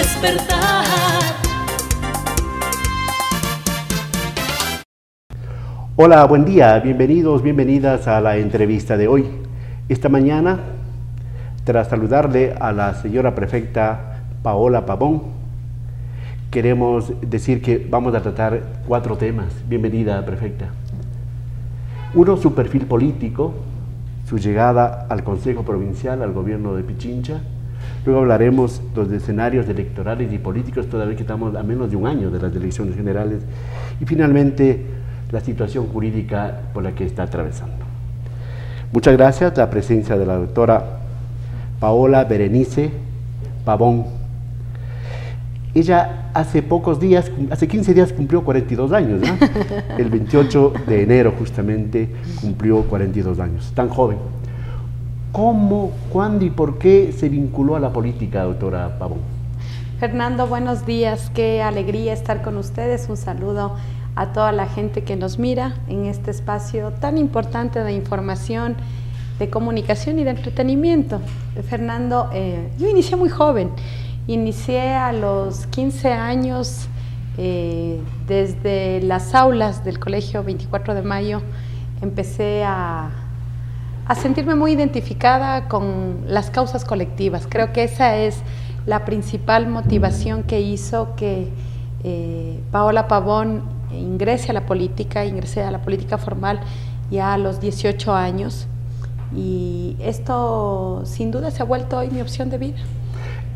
despertar. Hola, buen día, bienvenidos, bienvenidas a la entrevista de hoy. Esta mañana, tras saludarle a la señora prefecta Paola Pavón, queremos decir que vamos a tratar 4 temas. Bienvenida, prefecta. Uno, su perfil político, su llegada al Consejo Provincial, al gobierno de Pichincha. Luego hablaremos de los escenarios electorales y políticos, toda vez que estamos a menos de un año de las elecciones generales. Y finalmente, la situación jurídica por la que está atravesando. Muchas gracias, la presencia de la doctora Paola Berenice Pavón. Ella hace pocos días, hace 15 días cumplió 42 años, ¿no? El 28 de enero justamente cumplió 42 años, tan joven. ¿Cómo, cuándo y por qué se vinculó a la política, doctora Pavón? Fernando, buenos días, qué alegría estar con ustedes. Un saludo a toda la gente que nos mira en este espacio tan importante de información, de comunicación y de entretenimiento. Fernando, yo inicié muy joven, inicié a los 15 años desde las aulas del Colegio 24 de Mayo, empecé a sentirme muy identificada con las causas colectivas. Creo que esa es la principal motivación que hizo que Paola Pavón ingresé a la política formal ya a los 18 años, y esto sin duda se ha vuelto hoy mi opción de vida.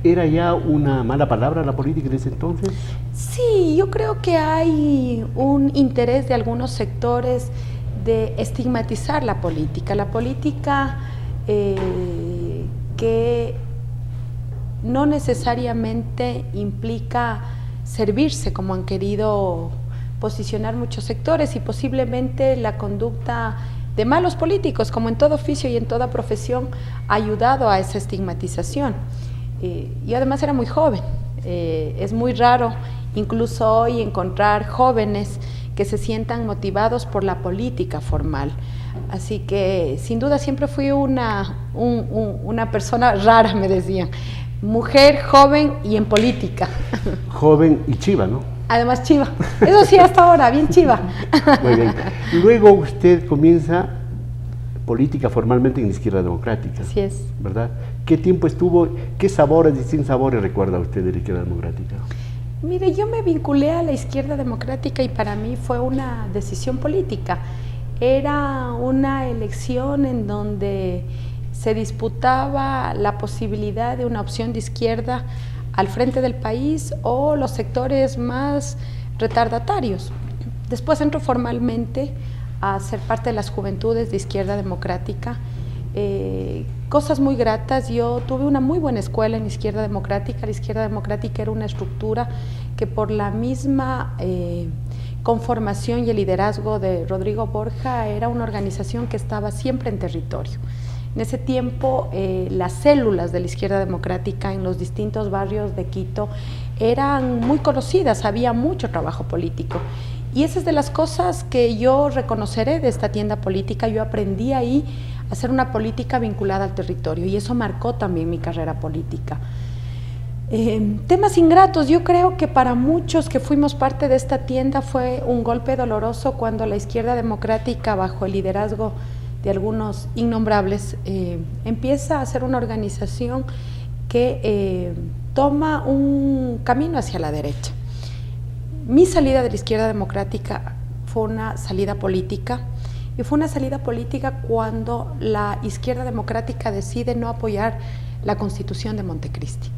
¿Era ya una mala palabra la política en ese entonces? Sí, yo creo que hay un interés de algunos sectores de estigmatizar la política que no necesariamente implica servirse, como han querido posicionar muchos sectores, y posiblemente la conducta de malos políticos, como en todo oficio y en toda profesión, ha ayudado a esa estigmatización. Yo además era muy joven, es muy raro incluso hoy encontrar jóvenes que se sientan motivados por la política formal. Así que sin duda siempre fui una persona rara, me decían. Mujer, joven y en política. Joven y chiva, ¿no? Además chiva. Eso sí, hasta ahora, bien chiva. Muy bien. Luego usted comienza política formalmente en la Izquierda Democrática. Así es. ¿Verdad? ¿Qué tiempo estuvo, qué sabores y sin sabores recuerda usted de la Izquierda Democrática? Mire, yo me vinculé a la Izquierda Democrática y para mí fue una decisión política. Era una elección en donde se disputaba la posibilidad de una opción de izquierda al frente del país o los sectores más retardatarios. Después entro formalmente a ser parte de las juventudes de Izquierda Democrática. Cosas muy gratas, yo tuve una muy buena escuela en Izquierda Democrática. La Izquierda Democrática era una estructura que por la misma conformación y el liderazgo de Rodrigo Borja era una organización que estaba siempre en territorio. En ese tiempo las células de la Izquierda Democrática en los distintos barrios de Quito eran muy conocidas, había mucho trabajo político. Y esa es de las cosas que yo reconoceré de esta tienda política. Yo aprendí ahí a hacer una política vinculada al territorio y eso marcó también mi carrera política. Temas ingratos, yo creo que para muchos que fuimos parte de esta tienda fue un golpe doloroso cuando la Izquierda Democrática, bajo el liderazgo de algunos innombrables, empieza a ser una organización que toma un camino hacia la derecha. Mi salida de la Izquierda Democrática fue una salida política, y fue una salida política cuando la Izquierda Democrática decide no apoyar la Constitución de Montecristi.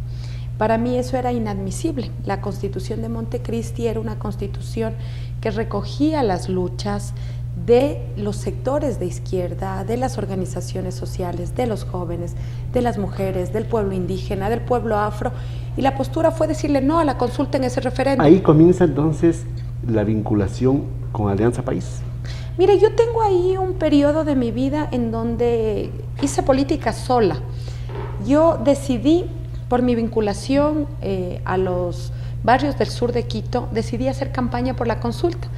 Para mí eso era inadmisible. La Constitución de Montecristi era una constitución que recogía las luchas de los sectores de izquierda, de las organizaciones sociales, de los jóvenes, de las mujeres, del pueblo indígena, del pueblo afro, y la postura fue decirle no a la consulta en ese referéndum. Ahí comienza entonces la vinculación con Alianza País. Mire, yo tengo ahí un periodo de mi vida en donde hice política sola. Yo decidí, por mi vinculación a los barrios del sur de Quito, decidí hacer campaña por la consulta,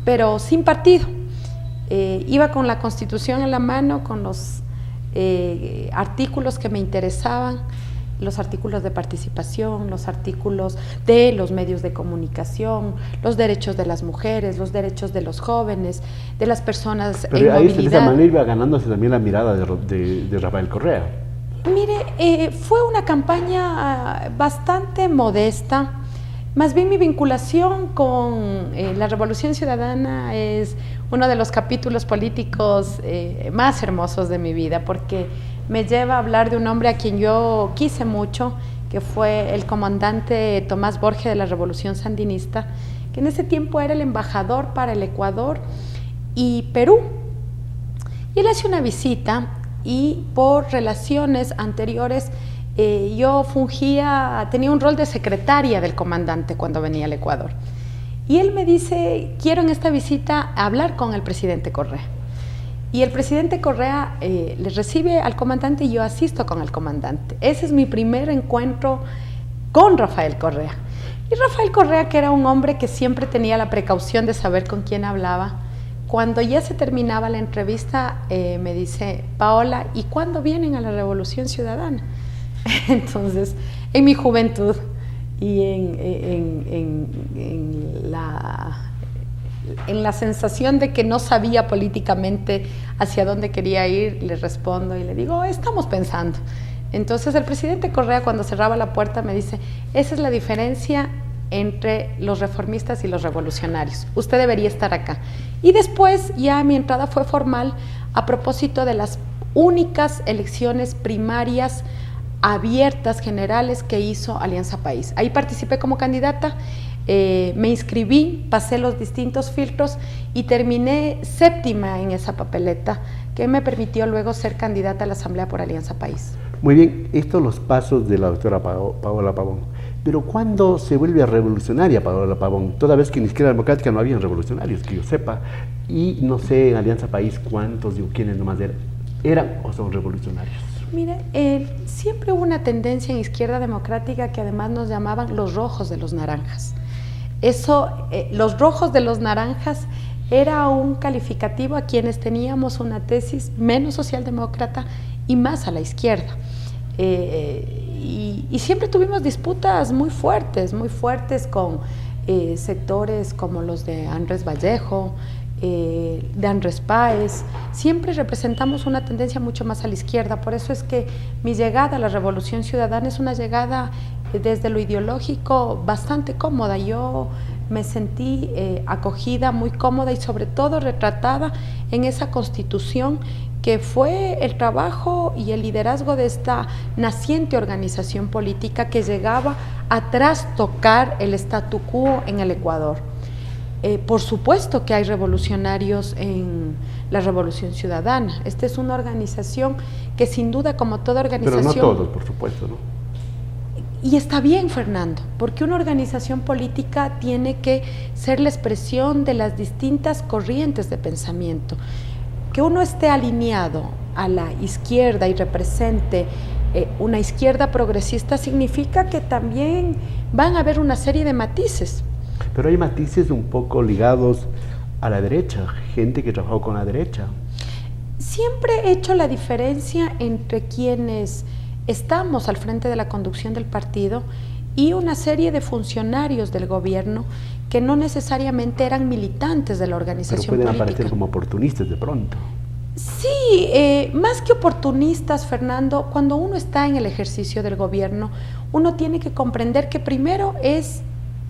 pero sin partido. Iba con la Constitución en la mano, con los artículos que me interesaban, los artículos de participación, los artículos de los medios de comunicación, los derechos de las mujeres, los derechos de los jóvenes, de las personas Pero en ahí movilidad. de esa manera iba ganándose también la mirada de Rafael Correa. Mire, fue una campaña bastante modesta. Más bien mi vinculación con la Revolución Ciudadana es uno de los capítulos políticos más hermosos de mi vida, porque me lleva a hablar de un hombre a quien yo quise mucho, que fue el comandante Tomás Borges de la Revolución Sandinista, que en ese tiempo era el embajador para el Ecuador y Perú. Y él hace una visita y por relaciones anteriores yo tenía un rol de secretaria del comandante cuando venía al Ecuador. Y él me dice, quiero en esta visita hablar con el presidente Correa. Y el presidente Correa le recibe al comandante y yo asisto con el comandante. Ese es mi primer encuentro con Rafael Correa. Y Rafael Correa, que era un hombre que siempre tenía la precaución de saber con quién hablaba, cuando ya se terminaba la entrevista me dice, Paola, ¿y cuándo vienen a la Revolución Ciudadana? Entonces, en mi juventud y en la sensación de que no sabía políticamente hacia dónde quería ir, le respondo y le digo, estamos pensando. Entonces el presidente Correa, cuando cerraba la puerta, me dice, esa es la diferencia entre los reformistas y los revolucionarios. Usted debería estar acá. Y después ya mi entrada fue formal a propósito de las únicas elecciones primarias abiertas, generales, que hizo Alianza País. Ahí participé como candidata, me inscribí, pasé los distintos filtros y terminé séptima en esa papeleta, que me permitió luego ser candidata a la Asamblea por Alianza País. Muy bien, estos los pasos de la doctora Paola Pavón. Pero ¿cuándo se vuelve revolucionaria Paola Pavón? Toda vez que en Izquierda Democrática no habían revolucionarios, que yo sepa, y no sé en Alianza País cuántos o quiénes nomás eran o son revolucionarios. Mire, siempre hubo una tendencia en Izquierda Democrática que además nos llamaban los rojos de los naranjas. Los rojos de los naranjas era un calificativo a quienes teníamos una tesis menos socialdemócrata y más a la izquierda. Y siempre tuvimos disputas muy fuertes con sectores como los de Andrés Vallejo, de Andrés Páez. Siempre representamos una tendencia mucho más a la izquierda. Por eso es que mi llegada a la Revolución Ciudadana es una llegada desde lo ideológico bastante cómoda. Yo me sentí acogida, muy cómoda y sobre todo retratada en esa constitución que fue el trabajo y el liderazgo de esta naciente organización política que llegaba a trastocar el statu quo en el Ecuador. Por supuesto que hay revolucionarios en la Revolución Ciudadana. Esta es una organización que sin duda, como toda organización... Pero no todos, por supuesto, ¿no? Y está bien, Fernando, porque una organización política tiene que ser la expresión de las distintas corrientes de pensamiento. Que uno esté alineado a la izquierda y represente una izquierda progresista significa que también van a haber una serie de matices. Pero hay matices un poco ligados a la derecha, gente que trabajó con la derecha. Siempre he hecho la diferencia entre quienes estamos al frente de la conducción del partido y una serie de funcionarios del gobierno que no necesariamente eran militantes de la organización política. Pero pueden aparecer como oportunistas de pronto. Sí, más que oportunistas, Fernando, cuando uno está en el ejercicio del gobierno, uno tiene que comprender que primero es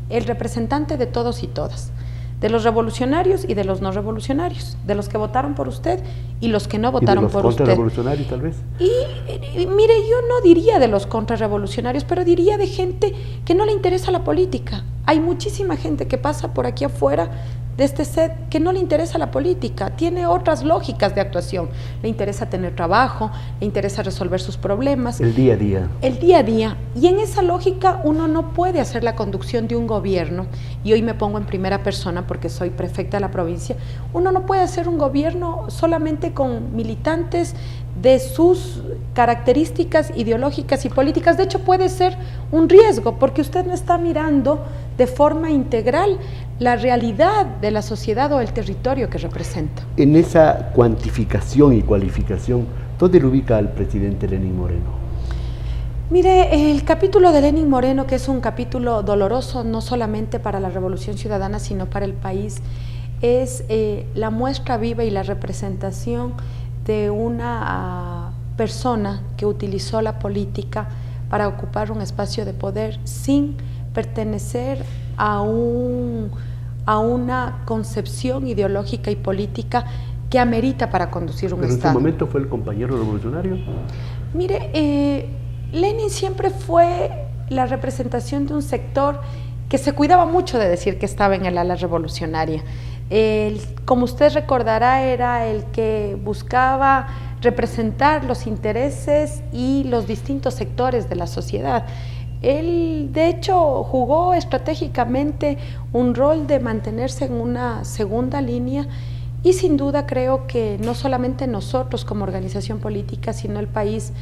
el representante de todos y todas, de los revolucionarios y de los no revolucionarios, de los que votaron por usted y los que no votaron por usted. ¿Y de los contrarrevolucionarios tal vez? Y mire, yo no diría de los contrarrevolucionarios, pero diría de gente que no le interesa la política. Hay muchísima gente que pasa por aquí afuera de este set que no le interesa la política, tiene otras lógicas de actuación, le interesa tener trabajo, le interesa resolver sus problemas. El día a día. El día a día. Y en esa lógica uno no puede hacer la conducción de un gobierno, y hoy me pongo en primera persona porque soy prefecta de la provincia, uno no puede hacer un gobierno solamente con militantes de sus características ideológicas y políticas. De hecho, puede ser un riesgo porque usted no está mirando de forma integral la realidad de la sociedad o el territorio que representa. En esa cuantificación y cualificación, ¿dónde lo ubica el presidente Lenín Moreno? Mire, el capítulo de Lenín Moreno, que es un capítulo doloroso no solamente para la Revolución Ciudadana, sino para el país, es la muestra viva y la representación de una persona que utilizó la política para ocupar un espacio de poder sin pertenecer a una concepción ideológica y política que amerita para conducir un Estado. ¿En su momento fue el compañero revolucionario? Mire, Lenin siempre fue la representación de un sector que se cuidaba mucho de decir que estaba en el ala revolucionaria. Como usted recordará, era el que buscaba representar los intereses y los distintos sectores de la sociedad. Él, de hecho, jugó estratégicamente un rol de mantenerse en una segunda línea y sin duda creo que no solamente nosotros como organización política, sino el país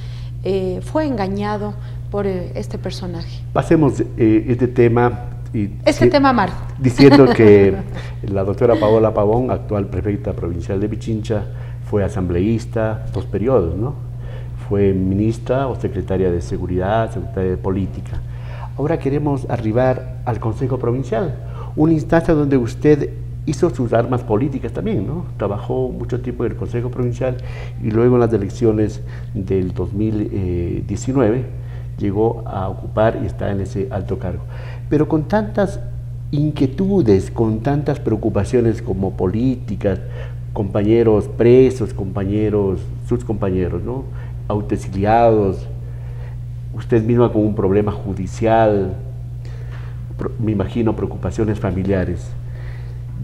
fue engañado por este personaje. Pasemos este tema. Tema amargo. Diciendo que la doctora Paola Pavón, actual prefecta provincial de Pichincha, fue asambleísta 2 periodos, ¿no? Fue ministra o secretaria de Seguridad, secretaria de Política. Ahora queremos arribar al Consejo Provincial, una instancia donde usted hizo sus armas políticas también, ¿no? Trabajó mucho tiempo en el Consejo Provincial y luego en las elecciones del 2019 llegó a ocupar y está en ese alto cargo. Pero con tantas inquietudes, con tantas preocupaciones como políticas, compañeros presos, sus compañeros, ¿no? Autoexiliados, usted misma con un problema judicial, me imagino preocupaciones familiares.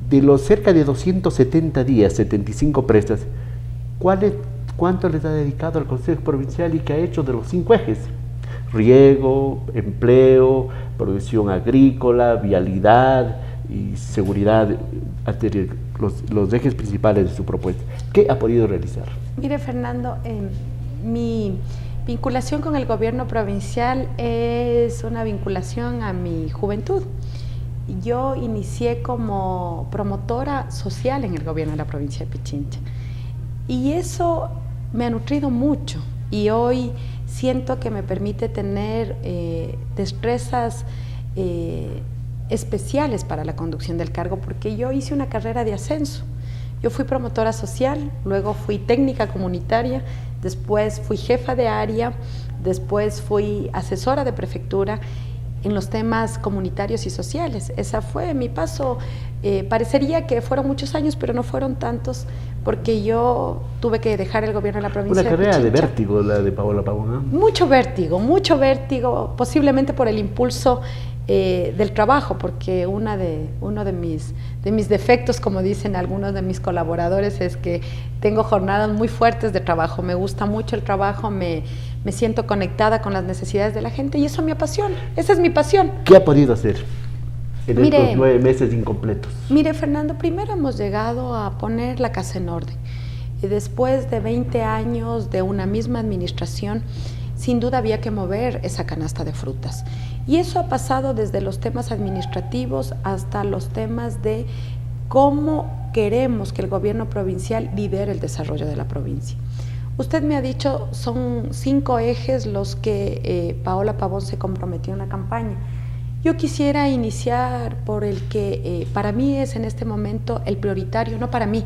De los cerca de 270 días, 75 presas, ¿cuánto les ha dedicado al Consejo Provincial y qué ha hecho de los 5 ejes? Riego, empleo, producción agrícola, vialidad y seguridad, los ejes principales de su propuesta. ¿Qué ha podido realizar? Mire, Fernando, mi vinculación con el gobierno provincial es una vinculación a mi juventud. Yo inicié como promotora social en el gobierno de la provincia de Pichincha y eso me ha nutrido mucho y hoy siento que me permite tener destrezas especiales para la conducción del cargo porque yo hice una carrera de ascenso. Yo fui promotora social, luego fui técnica comunitaria, después fui jefa de área, después fui asesora de prefectura en los temas comunitarios y sociales. Ese fue mi paso. Parecería que fueron muchos años, pero no fueron tantos, porque yo tuve que dejar el gobierno de la provincia de Pichincha. Una carrera de vértigo, la de Paola Pavón, ¿no? Mucho vértigo, posiblemente por el impulso del trabajo, porque uno de mis defectos, como dicen algunos de mis colaboradores, es que tengo jornadas muy fuertes de trabajo. Me gusta mucho el trabajo, me siento conectada con las necesidades de la gente y eso me apasiona, esa es mi pasión. ¿Qué ha podido hacer en estos 9 meses incompletos? Mire, Fernando, primero hemos llegado a poner la casa en orden. Y después de 20 años de una misma administración, sin duda había que mover esa canasta de frutas. Y eso ha pasado desde los temas administrativos hasta los temas de cómo queremos que el gobierno provincial lidere el desarrollo de la provincia. Usted me ha dicho, son 5 ejes los que Paola Pavón se comprometió en la campaña. Yo quisiera iniciar por el que para mí es en este momento el prioritario, no para mí,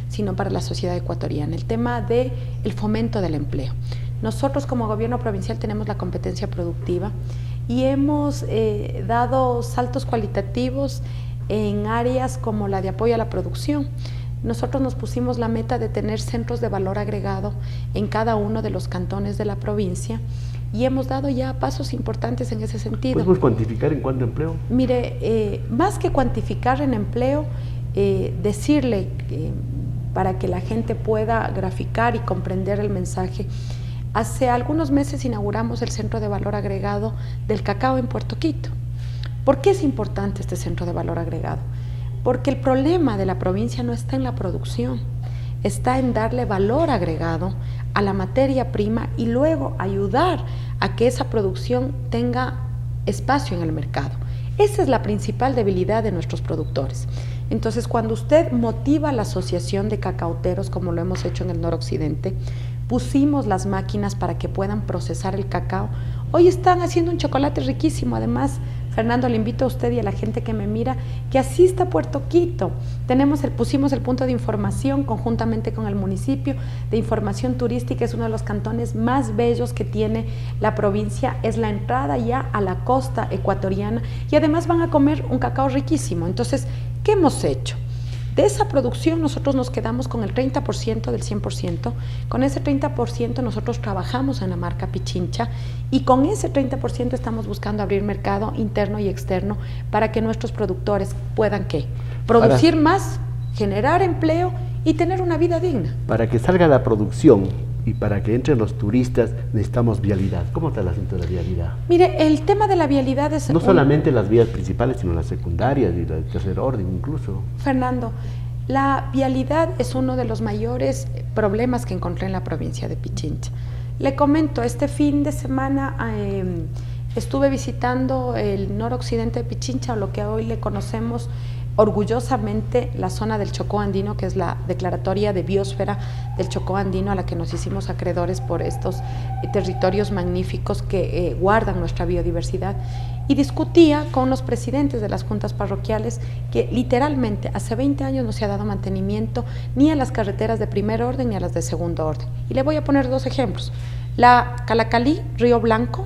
sino para la sociedad ecuatoriana, el tema del fomento del empleo. Nosotros como gobierno provincial tenemos la competencia productiva y hemos dado saltos cualitativos en áreas como la de apoyo a la producción. Nosotros nos pusimos la meta de tener centros de valor agregado en cada uno de los cantones de la provincia y hemos dado ya pasos importantes en ese sentido. ¿Podemos cuantificar en cuánto empleo? Mire, más que cuantificar en empleo, decirle para que la gente pueda graficar y comprender el mensaje. Hace algunos meses inauguramos el Centro de Valor Agregado del Cacao en Puerto Quito. ¿Por qué es importante este Centro de Valor Agregado? Porque el problema de la provincia no está en la producción, está en darle valor agregado a la materia prima y luego ayudar a que esa producción tenga espacio en el mercado. Esa es la principal debilidad de nuestros productores. Entonces, cuando usted motiva la asociación de cacauteros, como lo hemos hecho en el noroccidente, pusimos las máquinas para que puedan procesar el cacao Hoy están haciendo un chocolate riquísimo. Además, Fernando, le invito a usted y a la gente que me mira que asista a Puerto Quito. Pusimos el punto de información conjuntamente con el municipio de información turística. Es uno de los cantones más bellos que tiene la provincia. Es la entrada ya a la costa ecuatoriana y además van a comer un cacao riquísimo. Entonces, ¿qué hemos hecho? De esa producción nosotros nos quedamos con el 30% del 100%, con ese 30% nosotros trabajamos en la marca Pichincha y con ese 30% estamos buscando abrir mercado interno y externo para que nuestros productores puedan ¿qué? Producir más, generar empleo y tener una vida digna. Para que salga la producción y para que entren los turistas necesitamos vialidad. ¿Cómo está el asunto de la vialidad? Mire, el tema de la vialidad es... No solamente las vías principales, sino las secundarias y las de tercer orden incluso. Fernando, la vialidad es uno de los mayores problemas que encontré en la provincia de Pichincha. Le comento, este fin de semana estuve visitando el noroccidente de Pichincha, o lo que hoy le conocemos orgullosamente la zona del Chocó Andino, que es la declaratoria de biosfera del Chocó Andino a la que nos hicimos acreedores por estos territorios magníficos que guardan nuestra biodiversidad, y discutía con los presidentes de las juntas parroquiales que literalmente hace 20 años no se ha dado mantenimiento ni a las carreteras de primer orden ni a las de segundo orden. Y le voy a poner dos ejemplos. La Calacalí, Río Blanco,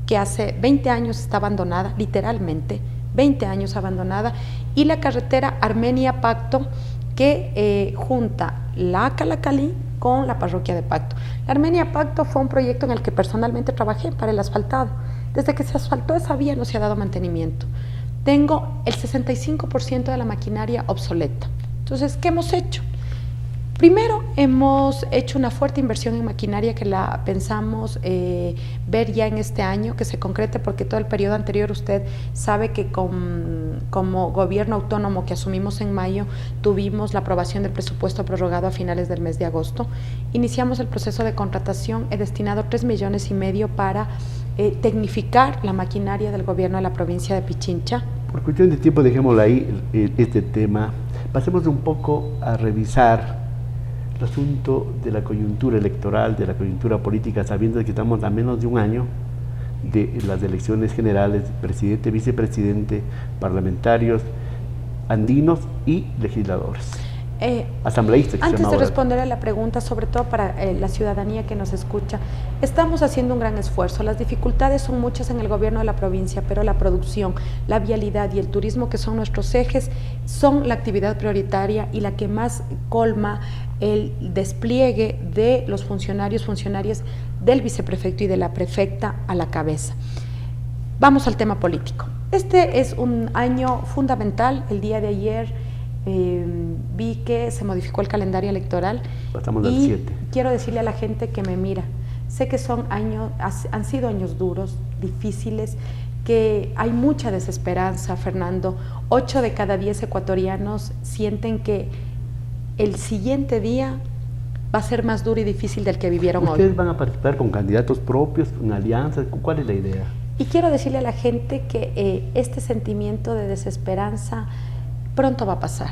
que hace 20 años está abandonada, literalmente 20 años abandonada, y la carretera Armenia-Pacto, que junta la Calacalí con la parroquia de Pacto. La Armenia-Pacto fue un proyecto en el que personalmente trabajé para el asfaltado. Desde que se asfaltó esa vía no se ha dado mantenimiento. Tengo el 65% de la maquinaria obsoleta. Entonces, ¿qué hemos hecho? Primero, hemos hecho una fuerte inversión en maquinaria que la pensamos ver ya en este año, que se concrete, porque todo el periodo anterior usted sabe que como gobierno autónomo que asumimos en mayo, tuvimos la aprobación del presupuesto prorrogado a finales del mes de agosto. Iniciamos el proceso de contratación, he destinado 3,5 millones para tecnificar la maquinaria del gobierno de la provincia de Pichincha. Por cuestión de tiempo, dejémoslo ahí, este tema. Pasemos un poco a revisar el asunto de la coyuntura electoral, de la coyuntura política, sabiendo que estamos a menos de un año de las elecciones generales, presidente, vicepresidente, parlamentarios, andinos y legisladores. Asambleístas. Antes de responder a la pregunta, sobre todo para la ciudadanía que nos escucha, estamos haciendo un gran esfuerzo. Las dificultades son muchas en el gobierno de la provincia, pero la producción, la vialidad y el turismo, que son nuestros ejes, son la actividad prioritaria y la que más colma el despliegue de los funcionarias del viceprefecto y de la prefecta a la cabeza. Vamos al tema político. Este es un año fundamental. El día de ayer vi que se modificó el calendario electoral. Pasamos del 7. Quiero decirle a la gente que me mira, sé que han sido años duros, difíciles, que hay mucha desesperanza, Fernando. 8 de cada 10 ecuatorianos sienten que el siguiente día va a ser más duro y difícil del que vivieron hoy. ¿Ustedes van a participar con candidatos propios, con alianzas? ¿Cuál es la idea? Y quiero decirle a la gente que este sentimiento de desesperanza pronto va a pasar.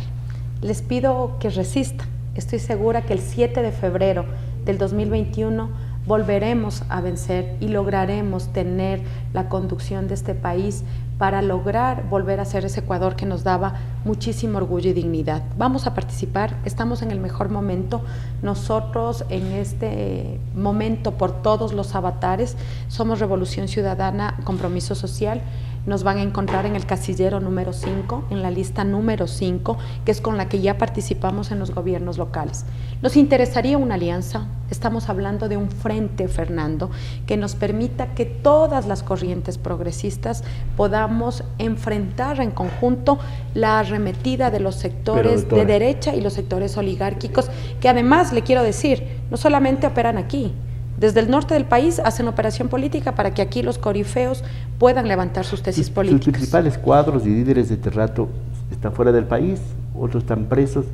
Les pido que resistan. Estoy segura que el 7 de febrero del 2021 volveremos a vencer y lograremos tener la conducción de este país para lograr volver a ser ese Ecuador que nos daba muchísimo orgullo y dignidad. Vamos a participar, estamos en el mejor momento. Nosotros en este momento, por todos los avatares, somos Revolución Ciudadana, Compromiso Social. Nos van a encontrar en el casillero número 5, en la lista número 5, que es con la que ya participamos en los gobiernos locales. Nos interesaría una alianza. Estamos hablando de un frente, Fernando, que nos permita que todas las corrientes progresistas podamos enfrentar en conjunto la arremetida de los sectores de derecha y los sectores oligárquicos, que además, le quiero decir, no solamente operan aquí. Desde el norte del país hacen operación política para que aquí los corifeos puedan levantar sus tesis políticas. Sus principales cuadros y líderes de este rato están fuera del país, otros están presos,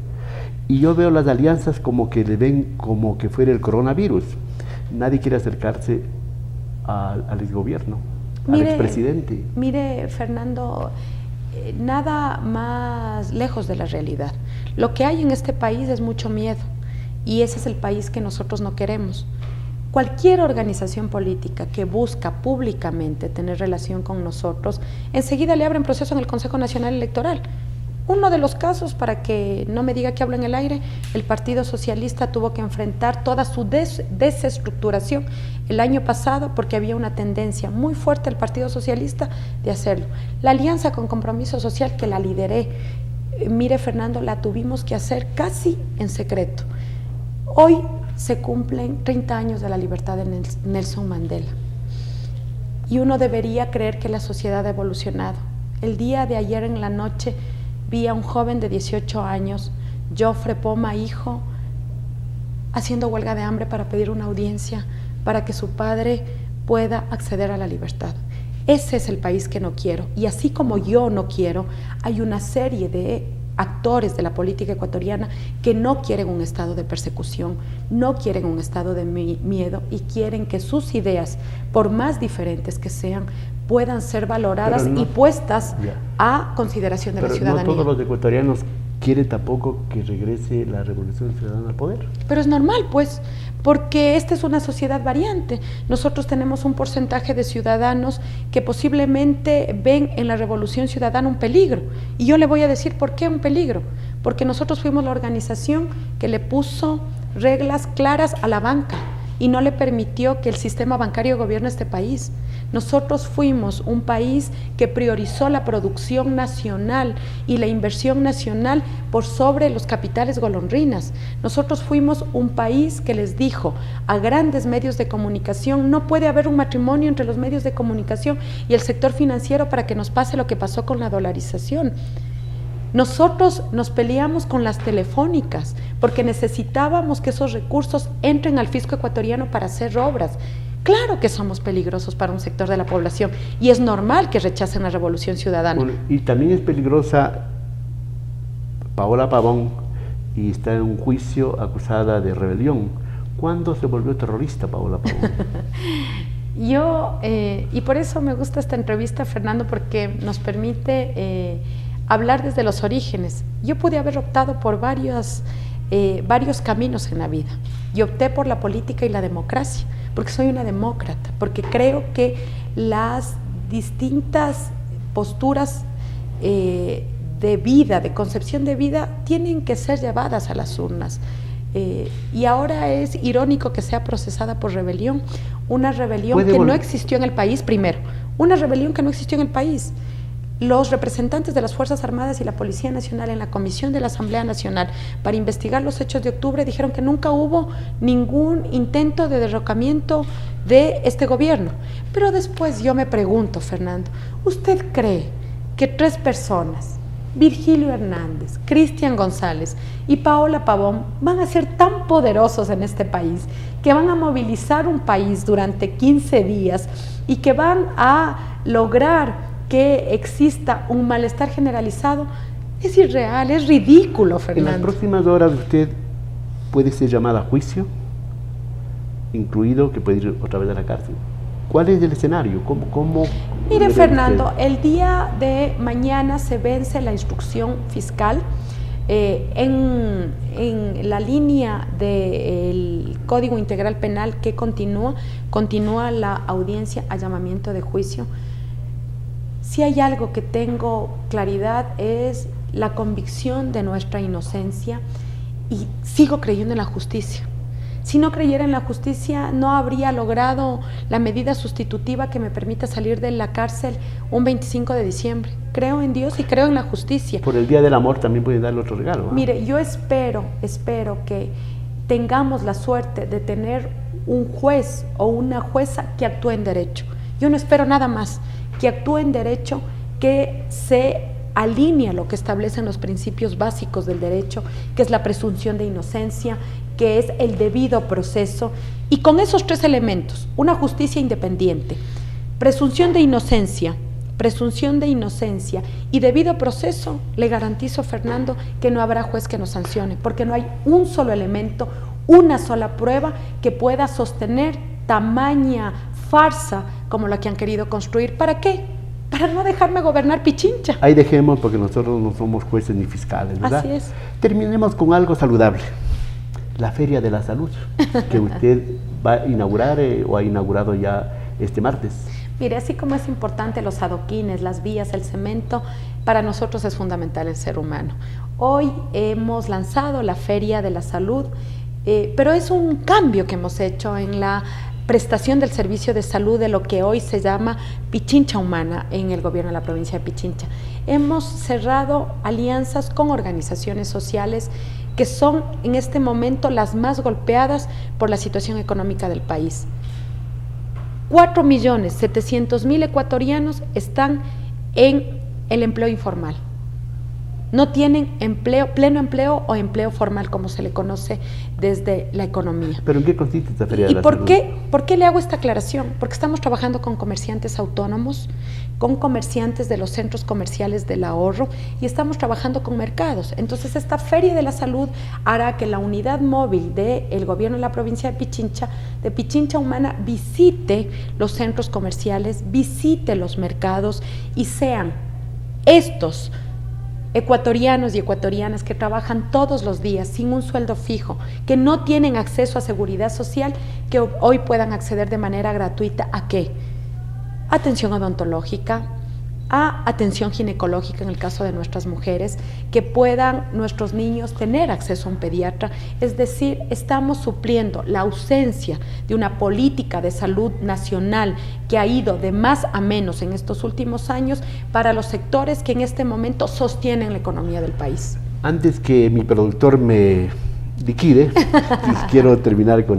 y yo veo las alianzas como que le ven como que fuera el coronavirus. Nadie quiere acercarse al exgobierno, al expresidente. Mire, Fernando, nada más lejos de la realidad. Lo que hay en este país es mucho miedo, y ese es el país que nosotros no queremos. Cualquier organización política que busca públicamente tener relación con nosotros, enseguida le abren proceso en el Consejo Nacional Electoral. Uno de los casos, para que no me diga que hablo en el aire, el Partido Socialista tuvo que enfrentar toda su desestructuración el año pasado porque había una tendencia muy fuerte del Partido Socialista de hacerlo. La alianza con Compromiso Social, que la lideré, mire Fernando, la tuvimos que hacer casi en secreto. Hoy se cumplen 30 años de la libertad de Nelson Mandela y uno debería creer que la sociedad ha evolucionado. El día de ayer en la noche vi a un joven de 18 años, Joffre Poma, hijo, haciendo huelga de hambre para pedir una audiencia para que su padre pueda acceder a la libertad. Ese es el país que no quiero, y así como yo no quiero, hay una serie de actores de la política ecuatoriana que no quieren un estado de persecución, no quieren un estado de miedo y quieren que sus ideas, por más diferentes que sean, puedan ser valoradas y puestas a consideración de la ciudadanía. No todos los ecuatorianos quieren tampoco que regrese la Revolución Ciudadana al poder. Pero es normal, pues, porque esta es una sociedad variante. Nosotros tenemos un porcentaje de ciudadanos que posiblemente ven en la Revolución Ciudadana un peligro. Y yo le voy a decir por qué un peligro. Porque nosotros fuimos la organización que le puso reglas claras a la banca y no le permitió que el sistema bancario gobierne este país. Nosotros fuimos un país que priorizó la producción nacional y la inversión nacional por sobre los capitales golondrinas. Nosotros fuimos un país que les dijo a grandes medios de comunicación: no puede haber un matrimonio entre los medios de comunicación y el sector financiero para que nos pase lo que pasó con la dolarización. Nosotros nos peleamos con las telefónicas porque necesitábamos que esos recursos entren al fisco ecuatoriano para hacer obras. Claro que somos peligrosos para un sector de la población y es normal que rechacen la Revolución Ciudadana. Bueno, y también es peligrosa Paola Pavón y está en un juicio acusada de rebelión. ¿Cuándo se volvió terrorista Paola Pavón? Y por eso me gusta esta entrevista, Fernando, porque nos permite hablar desde los orígenes. Yo pude haber optado por varios caminos en la vida. Y opté por la política y la democracia, porque soy una demócrata, porque creo que las distintas posturas de vida, de concepción de vida, tienen que ser llevadas a las urnas. Y ahora es irónico que sea procesada por rebelión, una rebelión que no existió en el país, primero, una rebelión que no existió en el país. Los representantes de las Fuerzas Armadas y la Policía Nacional en la Comisión de la Asamblea Nacional para investigar los hechos de octubre dijeron que nunca hubo ningún intento de derrocamiento de este gobierno. Pero después yo me pregunto, Fernando, ¿usted cree que 3 personas, Virgilio Hernández, Cristian González y Paola Pavón, van a ser tan poderosos en este país que van a movilizar un país durante 15 días y que van a lograr que exista un malestar generalizado? Es irreal, es ridículo, Fernando. En las próximas horas usted puede ser llamada a juicio, incluido que puede ir otra vez a la cárcel. ¿Cuál es el escenario? ¿Cómo Mire, Fernando, el día de mañana se vence la instrucción fiscal. En la línea del Código Integral Penal que continúa la audiencia a llamamiento de juicio. Si hay algo que tengo claridad es la convicción de nuestra inocencia y sigo creyendo en la justicia. Si no creyera en la justicia, no habría logrado la medida sustitutiva que me permita salir de la cárcel un 25 de diciembre. Creo en Dios y creo en la justicia. Por el Día del Amor también puede darle otro regalo, ¿no? Mire, yo espero que tengamos la suerte de tener un juez o una jueza que actúe en derecho. Yo no espero nada más, que actúe en derecho, que se alinee a lo que establecen los principios básicos del derecho, que es la presunción de inocencia, que es el debido proceso, y con esos 3 elementos, una justicia independiente, presunción de inocencia y debido proceso, le garantizo, Fernando, que no habrá juez que nos sancione, porque no hay un solo elemento, una sola prueba que pueda sostener tamaña farsa como la que han querido construir. ¿Para qué? Para no dejarme gobernar Pichincha. Ahí dejemos, porque nosotros no somos jueces ni fiscales, ¿verdad? Así es. Terminemos con algo saludable. La Feria de la Salud, que usted va a inaugurar o ha inaugurado ya este martes. Mire, así como es importante los adoquines, las vías, el cemento, para nosotros es fundamental el ser humano. Hoy hemos lanzado la Feria de la Salud, pero es un cambio que hemos hecho en la prestación del servicio de salud de lo que hoy se llama Pichincha Humana en el gobierno de la provincia de Pichincha. Hemos cerrado alianzas con organizaciones sociales que son en este momento las más golpeadas por la situación económica del país. 4.700.000 ecuatorianos están en el empleo informal. No tienen empleo, pleno empleo o empleo formal, como se le conoce desde la economía. ¿Pero en qué consiste esta Feria de la Salud? ¿Y por qué le hago esta aclaración? Porque estamos trabajando con comerciantes autónomos, con comerciantes de los centros comerciales del ahorro y estamos trabajando con mercados. Entonces, esta Feria de la Salud hará que la unidad móvil del gobierno de la provincia de Pichincha Humana, visite los centros comerciales, visite los mercados y sean estos ecuatorianos y ecuatorianas que trabajan todos los días sin un sueldo fijo, que no tienen acceso a seguridad social, que hoy puedan acceder de manera gratuita ¿a qué? Atención odontológica, a atención ginecológica en el caso de nuestras mujeres, que puedan nuestros niños tener acceso a un pediatra. Es decir, estamos supliendo la ausencia de una política de salud nacional que ha ido de más a menos en estos últimos años para los sectores que en este momento sostienen la economía del país. Antes que mi productor me liquide, quiero terminar con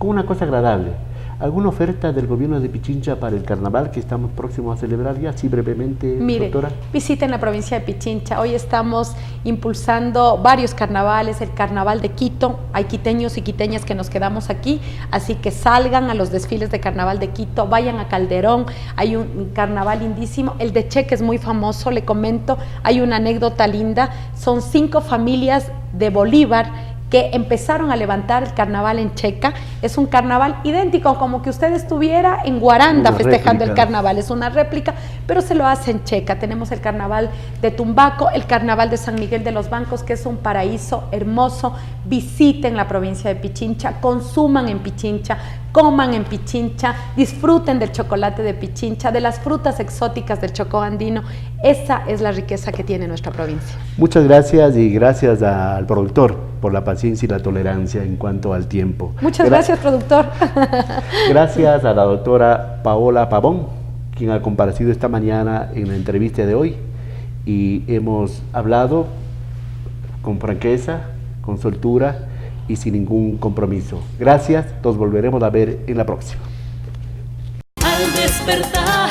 una cosa agradable. ¿Alguna oferta del gobierno de Pichincha para el carnaval que estamos próximos a celebrar ya? Así brevemente, mire, doctora. Visiten la provincia de Pichincha. Hoy estamos impulsando varios carnavales, el carnaval de Quito. Hay quiteños y quiteñas que nos quedamos aquí, así que salgan a los desfiles de carnaval de Quito, vayan a Calderón, hay un carnaval lindísimo. El de Cheque es muy famoso, le comento, hay una anécdota linda. Son 5 familias de Bolívar que empezaron a levantar el carnaval en Checa. Es un carnaval idéntico, como que usted estuviera en Guaranda festejando el carnaval, es una réplica, pero se lo hace en Checa. Tenemos el carnaval de Tumbaco, el carnaval de San Miguel de los Bancos, que es un paraíso hermoso. Visiten la provincia de Pichincha, consuman en Pichincha, coman en Pichincha, disfruten del chocolate de Pichincha, de las frutas exóticas del Chocó andino. Esa es la riqueza que tiene nuestra provincia. Muchas gracias y gracias al productor por la paciencia y la tolerancia en cuanto al tiempo. Muchas gracias, productor. Gracias a la doctora Paola Pabón, quien ha comparecido esta mañana en la entrevista de hoy y hemos hablado con franqueza, con soltura y sin ningún compromiso. Gracias, nos volveremos a ver en la próxima. Al despertar